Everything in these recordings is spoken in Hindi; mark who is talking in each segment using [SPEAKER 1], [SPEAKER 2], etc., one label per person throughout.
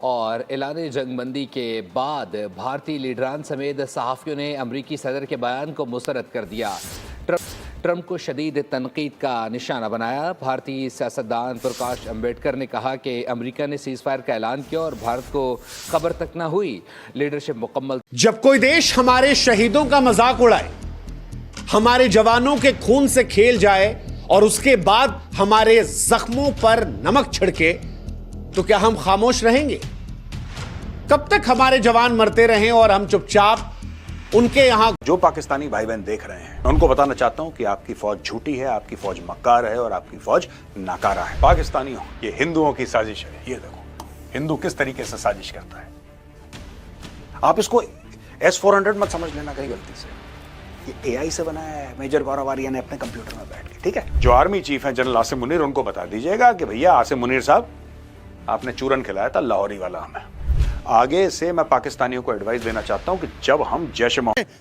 [SPEAKER 1] और ऐलान जंगबंदी के बाद भारतीय लीडरान समेत सहाफ़ियों ने अमरीकी सदर के बयान को मुस्तरद कर दिया। ट्रंप को शदीद तनकीद का निशाना बनाया। भारतीय सियासतदान प्रकाश अम्बेडकर ने कहा कि अमेरिका ने सीज़ फायर का ऐलान किया और भारत को खबर तक न हुई। लीडरशिप मुकम्मल।
[SPEAKER 2] जब कोई देश हमारे शहीदों का मजाक उड़ाए, हमारे जवानों के खून से खेल जाए और उसके बाद हमारे जख्मों पर नमक छिड़के, तो क्या हम खामोश रहेंगे? कब तक हमारे जवान मरते रहें और हम चुपचाप उनके यहां?
[SPEAKER 3] जो पाकिस्तानी भाई बहन देख रहे हैं, मैं उनको बताना चाहता हूं कि आपकी फौज झूठी है, आपकी फौज मक्कार है और आपकी फौज नाकारा है। पाकिस्तानियों, ये हिंदुओं की साजिश है। ये देखो हिंदू किस तरीके से साजिश करता है। आप इसको S-400 मत समझ लेना कहीं गलती से। ये AI से बनाया है मेजर गौरव आर्या ने अपने कंप्यूटर में बैठ के, ठीक है? जो आर्मी चीफ है जनरल आसिम मुनीर, उनको बता दीजिएगा कि भैया आसिम मुनीर साहब, आपने चूरन खिलाया था लाहौरी वाला हमें। आगे से मैं पाकिस्तानियों को एडवाइस देना चाहता हूं कि जब हम जैश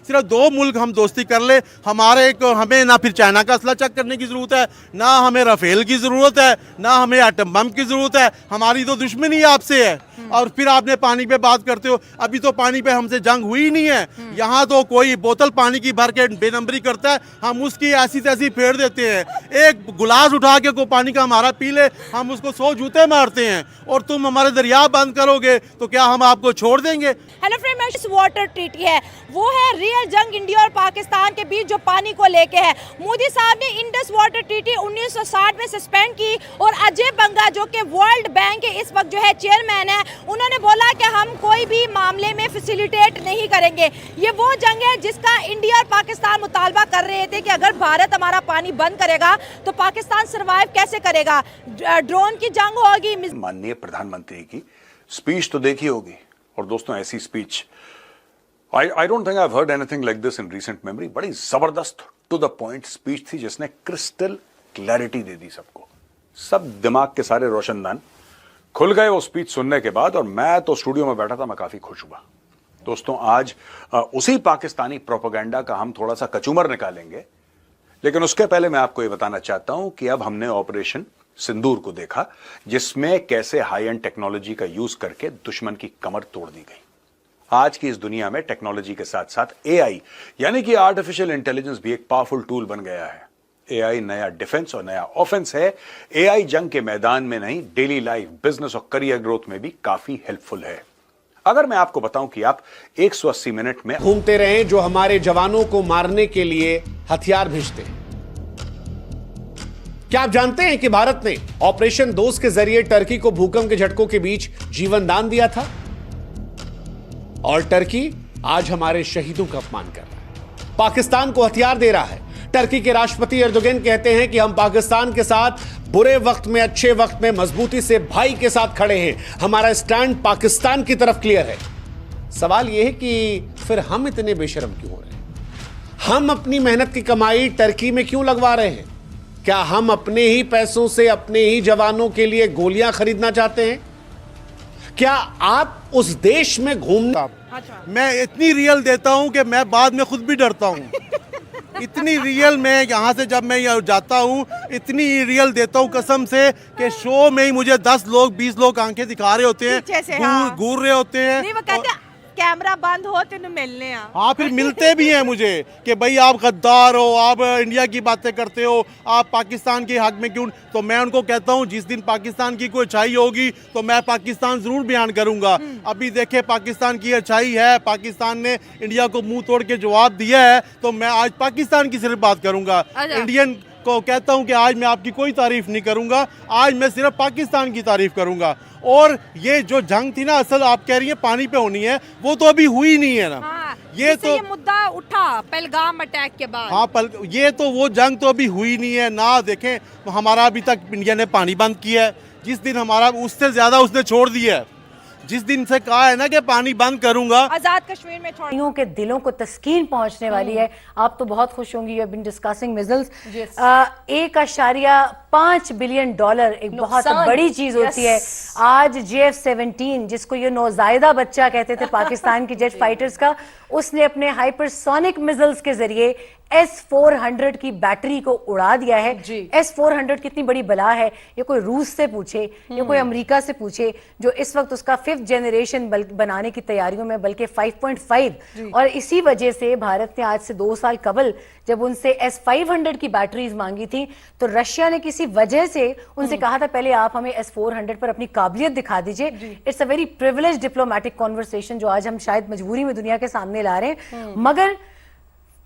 [SPEAKER 4] सिर्फ दो मुल्क हम दोस्ती कर ले, हमें ना फिर चाइना का असला चेक करने की जरूरत है, ना हमें राफेल की जरूरत है, ना हमें एटम बम की जरूरत है। हमारी तो दुश्मनी आपसे है। और फिर आपने पानी पे बात करते हो। अभी तो पानी पे हमसे जंग हुई नहीं है। यहाँ तो कोई बोतल पानी की भर के बेनंबरी करता है, हम उसकी ऐसी तैसी फेर देते हैं। एक गिलास उठा के को पानी का हमारा पी ले, हम उसको 100 जूते मारते हैं। और तुम हमारे दरिया बंद करोगे तो क्या हम आपको छोड़ देंगे?
[SPEAKER 5] हेलो फ्रेंड्स, वाटर ट्रीटी है, वो है रियल जंग इंडिया और पाकिस्तान के बीच जो पानी को लेके है। मोदी साहब ने इंडस वाटर ट्रीटी 1960 में सस्पेंड की और अजय बंगा जो कि वर्ल्ड बैंक के इस वक्त जो है चेयरमैन है, उन्होंने बोला कि हम कोई भी मामले में फैसिलिटेट नहीं करेंगे। ये वो जंग है जिसका इंडिया और पाकिस्तान मुतालबा कर रहे थे कि अगर भारत हमारा पानी बंद करेगा तो पाकिस्तान सर्वाइव कैसे करेगा। ड्रोन की जंग होगी।
[SPEAKER 3] माननीय प्रधानमंत्री की स्पीच तो देखी होगी, और दोस्तों ऐसी speech I don't think I've heard anything like this in recent memory। बड़ी जबरदस्त टू द पॉइंट स्पीच थी जिसने क्रिस्टल क्लैरिटी दे दी सबको। सब दिमाग के सारे रोशनदान खुल गए वो स्पीच सुनने के बाद, और मैं तो स्टूडियो में बैठा था, मैं काफी खुश हुआ। दोस्तों आज उसी पाकिस्तानी प्रोपेगेंडा का हम थोड़ा सा कचूमर निकालेंगे, लेकिन उसके पहले मैं आपको ये बताना चाहता हूं कि अब हमने ऑपरेशन सिंदूर को देखा, जिसमें कैसे हाई एंड टेक्नोलॉजी का यूज करके दुश्मन की कमर तोड़ दी गई। आज की इस दुनिया में टेक्नोलॉजी के साथ साथ AI यानी कि आर्टिफिशियल इंटेलिजेंस भी एक पावरफुल टूल बन गया है। AI नया डिफेंस और नया ऑफेंस है। AI जंग के मैदान में नहीं, डेली लाइफ, बिजनेस और करियर ग्रोथ में भी काफी हेल्पफुल है। अगर मैं आपको बताऊं कि आप 180 मिनट में
[SPEAKER 2] घूमते रहे जो हमारे जवानों को मारने के लिए हथियार भेजते हैं। क्या आप जानते हैं कि भारत ने ऑपरेशन दोस्त के जरिए टर्की को भूकंप के झटकों के बीच जीवन दान दिया था? और टर्की आज हमारे शहीदों का अपमान कर रहा है, पाकिस्तान को हथियार दे रहा है। टर्की के राष्ट्रपति एर्दोगन कहते हैं कि हम पाकिस्तान के साथ बुरे वक्त में, अच्छे वक्त में मजबूती से भाई के साथ खड़े हैं। हमारा स्टैंड पाकिस्तान की तरफ क्लियर है। सवाल यह है कि फिर हम इतने बेशर्म क्यों हो रहे हैं? हम अपनी मेहनत की कमाई टर्की में क्यों लगवा रहे हैं? क्या हम अपने ही पैसों से अपने ही जवानों के लिए गोलियां खरीदना चाहते हैं? क्या आप उस देश में घूमना?
[SPEAKER 4] मैं इतनी रियल देता हूं कि मैं बाद में खुद भी डरता हूं। इतनी रियल मैं यहाँ से जब मैं जाता हूँ, इतनी रियल देता हूँ कसम से कि शो में ही मुझे 10 लोग 20 लोग आंखें दिखा रहे होते हैं, घूर रहे होते हैं।
[SPEAKER 5] कैमरा बंद हो तो मिलने आ।
[SPEAKER 4] हाँ, फिर मिलते भी हैं मुझे कि भाई आप गद्दार हो, आप इंडिया की बातें करते हो, आप पाकिस्तान के हक में क्यों। तो मैं उनको कहता हूँ जिस दिन पाकिस्तान की कोई अच्छाई होगी तो मैं पाकिस्तान जरूर बयान करूंगा। अभी देखे पाकिस्तान की अच्छाई है, पाकिस्तान ने इंडिया को मुंह तोड़ के जवाब दिया है, तो मैं आज पाकिस्तान की सिर्फ बात करूंगा। इंडियन को कहता हूं कि आज मैं आपकी कोई तारीफ नहीं करूंगा, आज मैं सिर्फ पाकिस्तान की तारीफ करूंगा। और ये जो जंग थी ना, असल आप कह रही हैं पानी पे होनी है, वो तो अभी हुई नहीं है ना।
[SPEAKER 5] हाँ,
[SPEAKER 4] ये तो
[SPEAKER 5] ये मुद्दा उठा पहलगाम अटैक के बाद।
[SPEAKER 4] हाँ, ये तो वो जंग तो अभी हुई नहीं है ना। देखें हमारा अभी तक इंडिया ने पानी बंद किया है, जिस दिन हमारा उससे ज्यादा उसने छोड़ दिया है। जिस दिन से कहा है ना कि पानी बंद करूंगा,
[SPEAKER 5] आजाद कश्मीर में छोड़ियों
[SPEAKER 6] के दिलों को तस्कीन पहुंचने वाली है। आप तो बहुत खुश होंगी। You have been discussing missiles. 1.5 $5 billion एक बहुत बड़ी चीज होती है। आज JF-17 जिसको ये नौजायदा बच्चा कहते थे पाकिस्तान की जेट फाइटर्स का, उसने अपने हाइपरसोनिक मिसाइल्स के जरिए S-400 की बैटरी को उड़ा दिया है। S-400 कितनी बड़ी बला है, ये कोई रूस से पूछे या कोई अमेरिका से पूछे, जो इस वक्त उसका 5th जनरेशन बनाने की तैयारियों में, बल्कि 5.5। और इसी वजह से भारत ने आज से 2 साल कबल जब उनसे S-500 की बैटरीज मांगी थी, तो रशिया ने किसी वजह से उनसे कहा था पहले आप हमें S-400 पर अपनी काबिलियत दिखा दीजिए। It's a very privilege diplomatic conversation जो आज हम शायद मजबूरी में दुनिया के सामने ला रहे हैं। मगर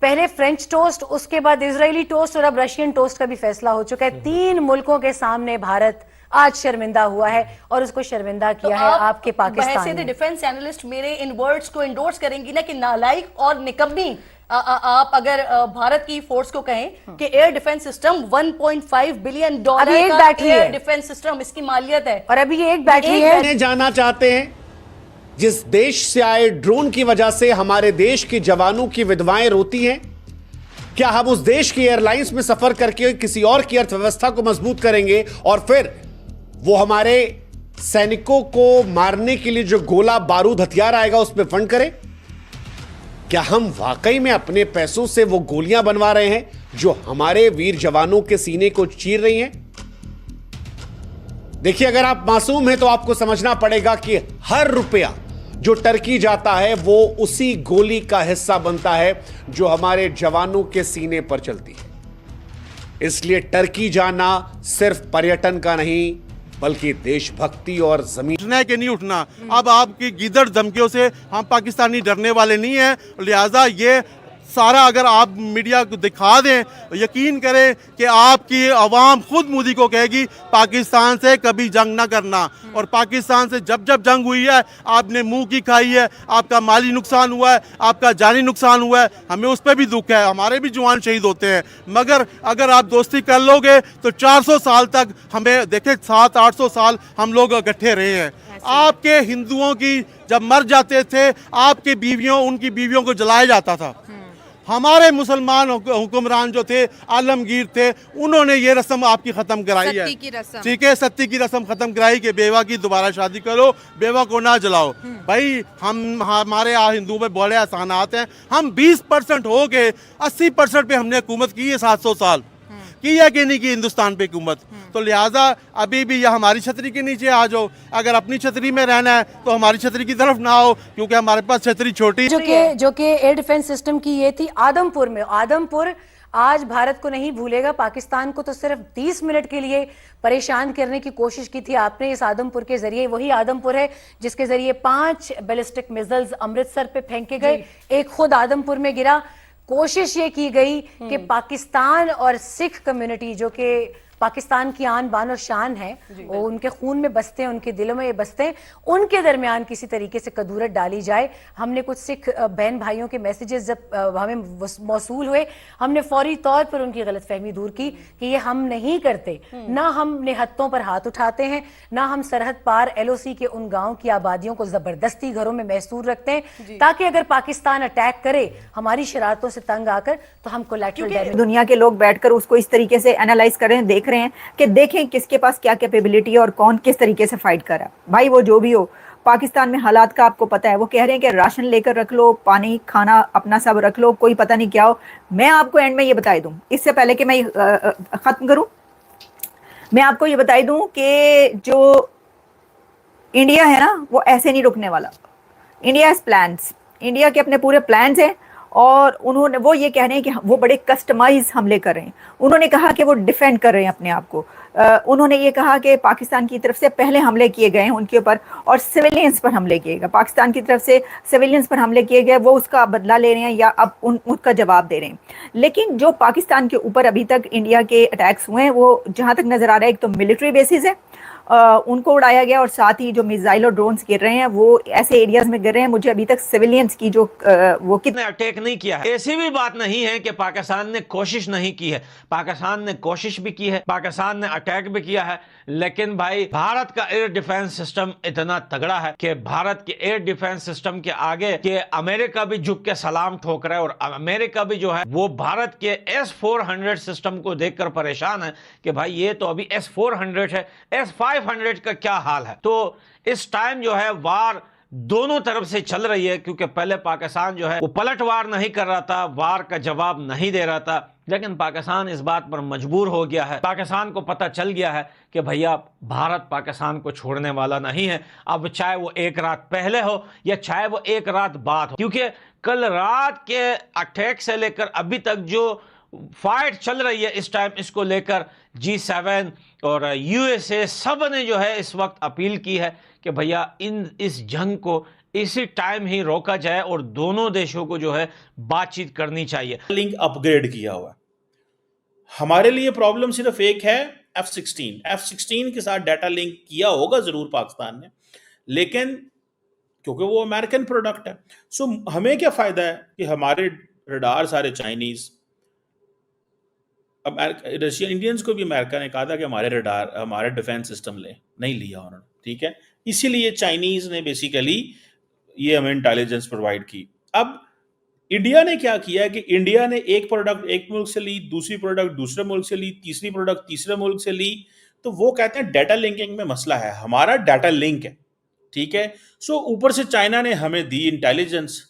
[SPEAKER 6] पहले फ्रेंच टोस्ट, उसके बाद इजरायली टोस्ट और अब रशियन टोस्ट का भी फैसला हो चुका है। 3 मुल्कों के सामने भारत आज शर्मिंदा हुआ है और उसको शर्मिंदा किया है आपके पाकिस्तान ने।
[SPEAKER 7] डिफेंस एनालिस्ट मेरे इन वर्ड्स को इंडोर्स करेंगी ना कि नालायक और निकम्मी आप अगर भारत की फोर्स को कहें कि एयर डिफेंस सिस्टम $1.5 बिलियन का एयर डिफेंस सिस्टम, इसकी मालियत है,
[SPEAKER 6] और अभी ये एक बैटरी है।
[SPEAKER 2] जानना चाहते हैं जिस देश से आए ड्रोन की वजह से हमारे देश के जवानों की विधवाएं रोती हैं, क्या हम उस देश की एयरलाइंस में सफर करके किसी और की अर्थव्यवस्था को मजबूत करेंगे और फिर वो हमारे सैनिकों को मारने के लिए जो गोला बारूद हथियार आएगा उस पर फंड करें? क्या हम वाकई में अपने पैसों से वो गोलियां बनवा रहे हैं जो हमारे वीर जवानों के सीने को चीर रही हैं? देखिए, अगर आप मासूम हैं तो आपको समझना पड़ेगा कि हर रुपया जो टर्की जाता है वो उसी गोली का हिस्सा बनता है जो हमारे जवानों के सीने पर चलती है। इसलिए टर्की जाना सिर्फ पर्यटन का नहीं बल्कि देशभक्ति और जमीन
[SPEAKER 4] उठना है कि नहीं उठना। अब आपकी गीदड़ धमकियों से हम पाकिस्तानी डरने वाले नहीं हैं, लिहाजा ये सारा अगर आप मीडिया को दिखा दें, यकीन करें कि आपकी आवाम खुद मोदी को कहेगी पाकिस्तान से कभी जंग ना करना। और पाकिस्तान से जब जब जंग हुई है आपने मुंह की खाई है, आपका माली नुकसान हुआ है, आपका जानी नुकसान हुआ है, हमें उस पर भी दुख है, हमारे भी जवान शहीद होते हैं। मगर अगर आप दोस्ती कर लोगे तो 400 साल तक हमें देखे, 700-800 साल हम लोग इकट्ठे रहे हैं। आपके हिंदुओं की जब मर जाते थे आपके बीवियों, उनकी बीवियों को जलाया जाता था। हमारे मुसलमान हुक्मरान जो थे, आलमगीर थे, उन्होंने ये रस्म आपकी खत्म कराई है, ठीक है, सत्ती की रस्म खत्म कराई कि बेवा की दोबारा शादी करो, बेवा को ना जलाओ। भाई हमारे हिंदुओं में बड़े आसानात हैं, हम 20% हो गए, 80% पे हमने हुकूमत की है 700 साल की है कि नहीं की हिंदुस्तान पे हुकूमत। तो लिहाजा अभी भी यह हमारी छतरी के नीचे आ जाओ, अगर अपनी छतरी में रहना है तो हमारी छतरी की तरफ ना आओ, क्योंकि हमारे पास छतरी छोटी
[SPEAKER 6] जो कि एयर डिफेंस सिस्टम की ये थी आदमपुर में। आदमपुर आज भारत को नहीं भूलेगा, पाकिस्तान को तो सिर्फ 30 मिनट के लिए परेशान करने की कोशिश की थी आपने इस आदमपुर के जरिए। वही आदमपुर है जिसके जरिए 5 बैलिस्टिक मिसाइल्स अमृतसर पे फेंके गए, एक खुद आदमपुर में गिरा। कोशिश ये की गई कि पाकिस्तान और सिख कम्युनिटी जो कि पाकिस्तान की आन बान और शान है, वो उनके खून में बसते हैं, उनके दिलों में ये बसते हैं, उनके दरमियान किसी तरीके से कदूरत डाली जाए। हमने कुछ सिख बहन भाइयों के मैसेजेस जब हमें मौसूल हुए, हमने फौरी तौर पर उनकी गलतफहमी दूर की कि ये हम नहीं करते, ना हम निहत्तों पर हाथ उठाते हैं, ना हम सरहद पार LOC के उन गाँव की आबादियों को जबरदस्ती घरों में महसूर रखते हैं, ताकि अगर पाकिस्तान अटैक करे हमारी शरारतों से तंग आकर तो हम कोलैटरल डैमेज।
[SPEAKER 8] दुनिया के लोग बैठकर उसको इस तरीके से एनालाइज कर रहे हैं, देख रहे हैं कि देखें किसके पास क्या कैपेबिलिटी है और कौन किस तरीके से फाइट कर रहा है। भाई वो जो भी हो, पाकिस्तान में हालात का आपको पता है, वो कह रहे हैं कि राशन लेकर रख लो, पानी खाना अपना सब रख लो, कोई पता नहीं क्या हो। मैं आपको एंड में ये बताई दूं, इससे पहले कि मैं खत्म करूं, मैं आपको ये बताई दूं कि जो इंडिया है ना वो ऐसे नहीं रुकने वाला। इंडिया हैज प्लान्स, इंडिया के अपने पूरे प्लान्स हैं और उन्होंने वो ये कह रहे हैं कि वो बड़े कस्टमाइज हमले कर रहे हैं। उन्होंने कहा कि वो डिफेंड कर रहे हैं अपने आप को। उन्होंने ये कहा कि पाकिस्तान की तरफ से पहले हमले किए गए हैं उनके ऊपर और सिविलियंस पर हमले किए गए, पाकिस्तान की तरफ से सिविलियंस पर हमले किए गए, वो उसका बदला ले रहे हैं या अब उसका जवाब दे रहे हैं। लेकिन जो पाकिस्तान के ऊपर अभी तक इंडिया के अटैक्स हुए हैं वो जहाँ तक नज़र आ रहा है, एक तो मिलिट्री बेसिस है, उनको उड़ाया गया, और साथ ही जो मिसाइल और ड्रोन्स गिर रहे हैं वो ऐसे एरियाज में गिर रहे हैं। मुझे अभी तक सिविलियंस की जो वो कितने
[SPEAKER 9] अटैक नहीं किया है, ऐसी भी बात नहीं है कि पाकिस्तान ने कोशिश नहीं की है। पाकिस्तान ने कोशिश भी की है, पाकिस्तान ने अटैक भी किया है, लेकिन भाई भारत का एयर डिफेंस सिस्टम इतना तगड़ा है कि भारत के एयर डिफेंस सिस्टम के आगे कि अमेरिका भी झुक के सलाम ठोक रहा है, और अमेरिका भी जो है वो भारत के S-400 सिस्टम को देखकर परेशान है कि भाई ये तो अभी S-400 है, S-500 का क्या हाल है। तो इस टाइम जो है वार दोनों तरफ से चल रही है, क्योंकि पहले पाकिस्तान जो है वो पलटवार नहीं कर रहा था, वार का जवाब नहीं दे रहा था, लेकिन पाकिस्तान इस बात पर मजबूर हो गया है। पाकिस्तान को पता चल गया है कि भैया भारत पाकिस्तान को छोड़ने वाला नहीं है, अब चाहे वो एक रात पहले हो या चाहे वो एक रात बाद हो, क्योंकि कल रात के अटैक से लेकर अभी तक जो फाइट चल रही है इस टाइम, इसको लेकर G7 और USA सब ने जो है इस वक्त अपील की है कि भैया इस जंग को इसी टाइम ही रोका जाए और दोनों देशों को जो है बातचीत करनी चाहिए।
[SPEAKER 10] लिंक अपग्रेड किया हुआ है। हमारे लिए प्रॉब्लम सिर्फ एक है, F-16 के साथ डाटा लिंक किया होगा जरूर पाकिस्तान ने, लेकिन क्योंकि वो अमेरिकन प्रोडक्ट है, सो हमें क्या फायदा है कि हमारे रडार सारे चाइनीज, रशियन इंडियंस को भी अमेरिका ने कहा था कि हमारे रडार हमारे डिफेंस सिस्टम ले, नहीं लिया उन्होंने, ठीक है। इसीलिए चाइनीज ने बेसिकली ये हमें इंटेलिजेंस प्रोवाइड की। अब इंडिया ने क्या किया है कि इंडिया ने एक प्रोडक्ट एक मुल्क से ली, दूसरी प्रोडक्ट दूसरे मुल्क से ली, तीसरी प्रोडक्ट तीसरे मुल्क से ली, तो वो कहते हैं डाटा लिंकिंग में मसला है। हमारा डाटा लिंक है, ठीक है। सो ऊपर से चाइना ने हमें दी इंटेलिजेंस।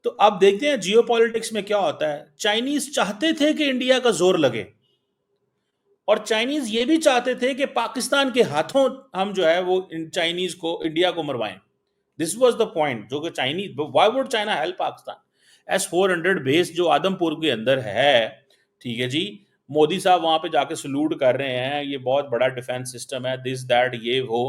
[SPEAKER 10] तो अब देखते हैं जियोपॉलिटिक्स में क्या होता है। चाइनीज चाहते थे कि इंडिया का जोर लगे, और चाइनीज ये भी चाहते थे कि पाकिस्तान के हाथों हम जो है वो चाइनीज को, इंडिया को मरवाएं। दिस वाज द पॉइंट, जो कि Chinese, why would China help Pakistan. S-400 base जो आदमपुर के अंदर है, ठीक है जी, मोदी साहब वहां पे जाके सलूट कर रहे हैं, ये बहुत बड़ा डिफेंस सिस्टम है, दिस दैट ये वो।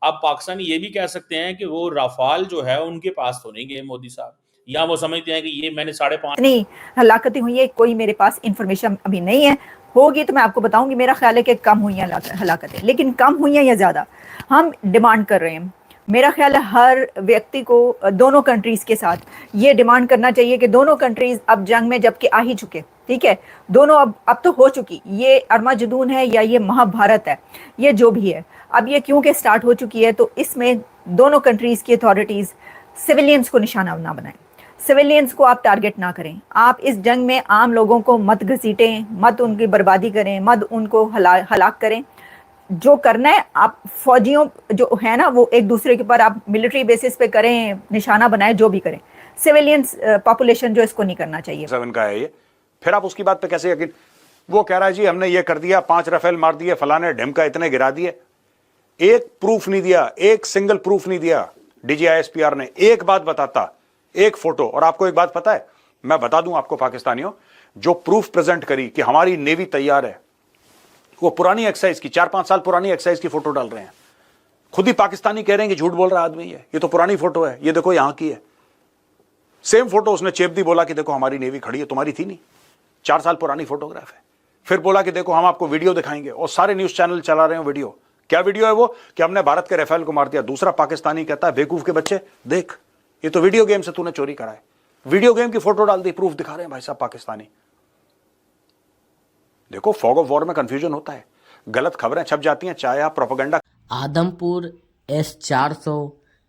[SPEAKER 10] अब पाकिस्तानी ये भी कह सकते हैं कि वो राफाल जो है उनके पास तो नहीं गए मोदी साहब, या वो समझते हैं कि ये मैंने 5.5
[SPEAKER 8] नहीं हलाकतें हुई है, कोई मेरे पास इंफॉर्मेशन अभी नहीं है, होगी तो मैं आपको बताऊंगी। मेरा ख्याल है कि कम हुई हैं हलाकतें, लेकिन कम हुई हैं या ज़्यादा हम डिमांड कर रहे हैं। मेरा ख्याल है हर व्यक्ति को दोनों कंट्रीज़ के साथ ये डिमांड करना चाहिए कि दोनों कंट्रीज़ अब जंग में जबकि आ ही चुके, ठीक है, दोनों अब तो हो चुकी, ये अरमाजुदून है या ये महाभारत है, ये जो भी है, अब ये क्योंकि स्टार्ट हो चुकी है, तो इसमें दोनों कंट्रीज़ की अथॉरिटीज़ सिविलियंस को निशाना ना बनाएं, सिविलियंस को आप टारगेट ना करें। आप इस जंग में आम लोगों को मत घसीटें, मत उनकी बर्बादी करें, मत उनको हलाक करें। जो करना है आप फौजियों जो है ना, वो एक दूसरे के ऊपर आप मिलिट्री बेसिस पे करें, निशाना बनाएं, जो भी करें। सिविलियंस पॉपुलेशन जो इसको नहीं करना चाहिए।
[SPEAKER 3] 7 का है ये, फिर आप उसकी बात पे कैसे यकीन। वो कह रहा है जी हमने ये कर दिया, 5 राफेल मार दिए, फलाने ढिमका इतने गिरा दिए, एक प्रूफ नहीं दिया, एक सिंगल प्रूफ नहीं दिया। DGISPR ने एक बात बताता, एक फोटो। और आपको एक बात पता है, मैं बता दूं आपको पाकिस्तानियों, जो प्रूफ प्रेजेंट करी कि हमारी नेवी तैयार है, वो पुरानी एक्सरसाइज की 4-5 साल पुरानी एक्सरसाइज की फोटो डाल रहे हैं। खुद ही पाकिस्तानी कह रहे हैं कि झूठ बोल रहा आदमी है, ये तो पुरानी फोटो है, ये देखो यहां की है। सेम फोटो उसने चेप दी, बोला कि देखो हमारी नेवी खड़ी है, तुम्हारी थी नहीं, 4 साल पुरानी फोटोग्राफ है। फिर बोला कि देखो हम आपको वीडियो दिखाएंगे, और सारे न्यूज चैनल चला रहे हैं वीडियो। क्या वीडियो है वो? कि हमने भारत के राफेल को मार दिया। दूसरा पाकिस्तानी कहता है बेवकूफ के बच्चे देख, ये तो वीडियो गेम से तूने चोरी करा है, वीडियो गेम की फोटो डाल दी, प्रूफ दिखा रहे हैं भाई साहब पाकिस्तानी। देखो फॉग ऑफ वॉर में कंफ्यूजन होता है, गलत खबरें छप जाती हैं, चाहे आप प्रोपेगेंडा।
[SPEAKER 11] आदमपुर S-400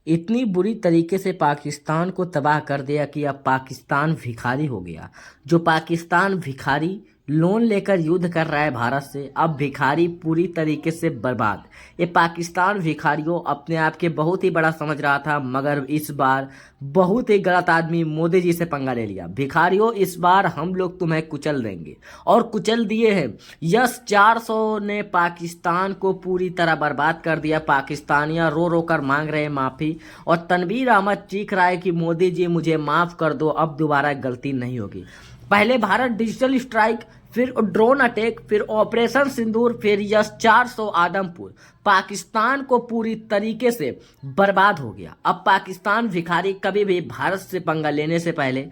[SPEAKER 11] इतनी बुरी तरीके से पाकिस्तान को तबाह कर दिया कि अब पाकिस्तान भिखारी हो गया। जो पाकिस्तान भिखारी लोन लेकर युद्ध कर रहा है भारत से, अब भिखारी पूरी तरीके से बर्बाद। ये पाकिस्तान भिखारियों अपने आप के बहुत ही बड़ा समझ रहा था, मगर इस बार बहुत ही गलत आदमी मोदी जी से पंगा ले लिया। भिखारियों इस बार हम लोग तुम्हें कुचल देंगे, और कुचल दिए हैं। S-400 ने पाकिस्तान को पूरी तरह बर्बाद कर दिया। पाकिस्तानियां रो रो कर मांग रहे हैं माफ़ी, और तनवीर अहमद चीख रहा है कि मोदी जी मुझे माफ़ कर दो, अब दोबारा गलती नहीं होगी। पहले भारत डिजिटल स्ट्राइक, फिर ड्रोन अटैक, फिर ऑपरेशन सिंदूर, फिर S-400 आदमपुर, पाकिस्तान को पूरी तरीके से बर्बाद हो गया। अब पाकिस्तान भिखारी कभी भी भारत से पंगा लेने से पहले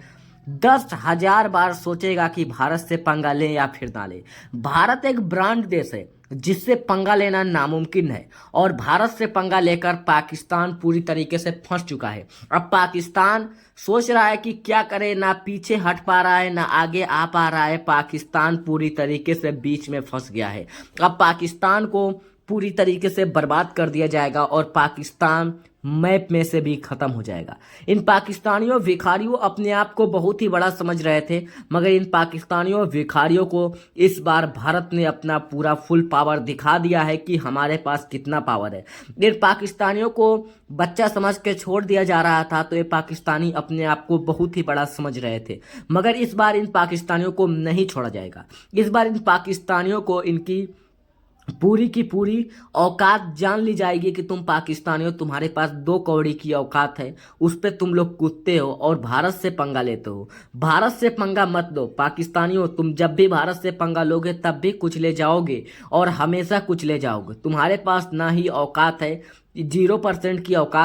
[SPEAKER 11] 10,000 बार सोचेगा कि भारत से पंगा ले या फिर ना ले। भारत एक ब्रांड देश है, जिससे पंगा लेना नामुमकिन है और भारत से पंगा लेकर पाकिस्तान पूरी तरीके से फंस चुका है। अब पाकिस्तान सोच रहा है कि क्या करे, ना पीछे हट पा रहा है ना आगे आ पा रहा है। पाकिस्तान पूरी तरीके से बीच में फंस गया है। अब पाकिस्तान को पूरी तरीके से बर्बाद कर दिया जाएगा और पाकिस्तान मैप में से भी खत्म हो जाएगा। इन पाकिस्तानियों भिखारियों अपने आप को बहुत ही बड़ा समझ रहे थे, मगर इन पाकिस्तानियों भिखारियों को इस बार भारत ने अपना पूरा फुल पावर दिखा दिया है कि हमारे पास कितना पावर है। इन पाकिस्तानियों को बच्चा समझ के छोड़ दिया जा रहा था, तो ये पाकिस्तानी अपने आप को बहुत ही बड़ा समझ रहे थे, मगर इस बार इन पाकिस्तानियों को नहीं छोड़ा जाएगा। इस बार इन पाकिस्तानियों को इनकी पूरी की पूरी औकात जान ली जाएगी कि तुम पाकिस्तानी हो, तुम्हारे पास 2 कौड़ी की औकात है, उस पे तुम लोग कूदते हो और भारत से पंगा लेते हो। भारत से पंगा मत लो पाकिस्तानियों, तुम जब भी भारत से पंगा लोगे तब भी कुचले जाओगे और हमेशा कुचले जाओगे। तुम्हारे पास ना ही औकात है, 0% की औकात